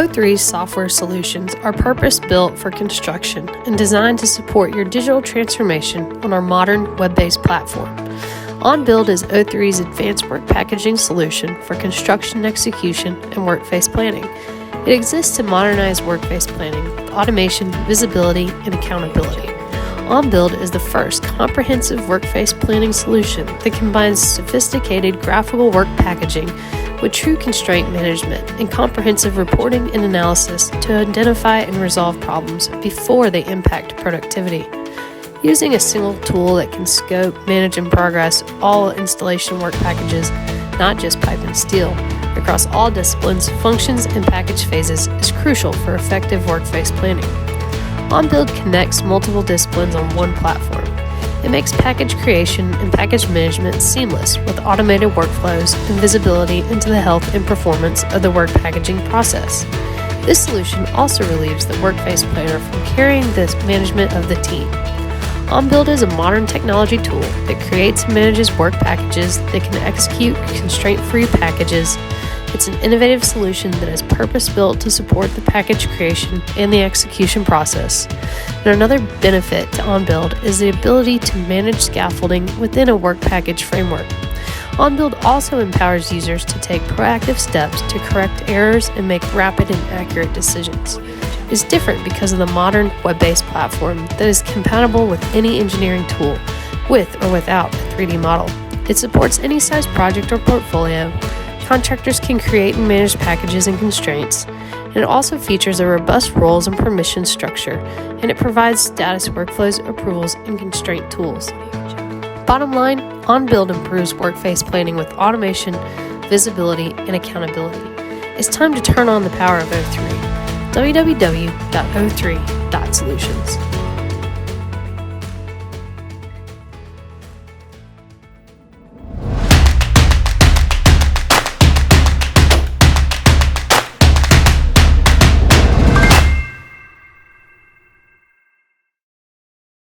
O3's software solutions are purpose-built for construction and designed to support your digital transformation on our modern web-based platform. ONBuild is O3's advanced work packaging solution for construction execution and WorkFace Planning. It exists to modernize WorkFace Planning with automation, visibility, and accountability. ONBuild is the first comprehensive WorkFace Planning solution that combines sophisticated graphical work packaging with true constraint management and comprehensive reporting and analysis to identify and resolve problems before they impact productivity. Using a single tool that can scope, manage, and progress all installation work packages, not just pipe and steel, across all disciplines, functions, and package phases is crucial for effective WorkFace planning. ONBuild connects multiple disciplines on one platform. It makes package creation and package management seamless with automated workflows and visibility into the health and performance of the work packaging process. This solution also relieves the WorkFace planner from carrying the management of the team. ONBuild is a modern technology tool that creates and manages work packages that can execute constraint-free packages. It's an innovative solution that is purpose-built to support the package creation and the execution process. And another benefit to ONBuild is the ability to manage scaffolding within a work package framework. ONBuild also empowers users to take proactive steps to correct errors and make rapid and accurate decisions. It's different because of the modern web-based platform that is compatible with any engineering tool, with or without a 3D model. It supports any size project or portfolio. Contractors can create and manage packages and constraints, and it also features a robust roles and permission structure, and it provides status workflows, approvals, and constraint tools. Bottom line, ONBuild improves WorkFace planning with automation, visibility, and accountability. It's time to turn on the power of O3. www.o3.solutions